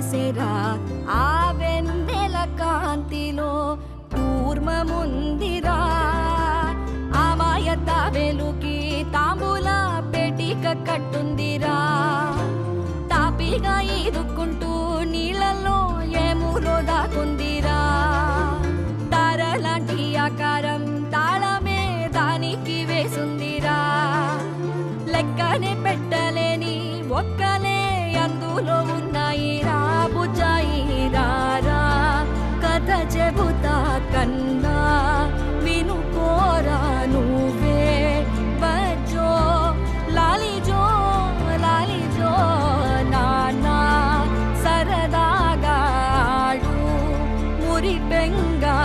పూసెరా ఆ వెన్నెల కాంతిలో కూర్మముందిరా ఆమాయత వెలుకి తాంబూల పెటిక కట్టుందిరా తాపిగా ఈదుకుంటూ నీళ్ళల్లో ఏములో దాకుందిరా తారలాంటి ఆకారం తాళమే దానికి వేసుందిరా లెక్కనే పెట్టలేని ఒక్కలే అందులో ఉన్నాయి రా బుజ్జాయి రా కథ చెబుతా కన్ను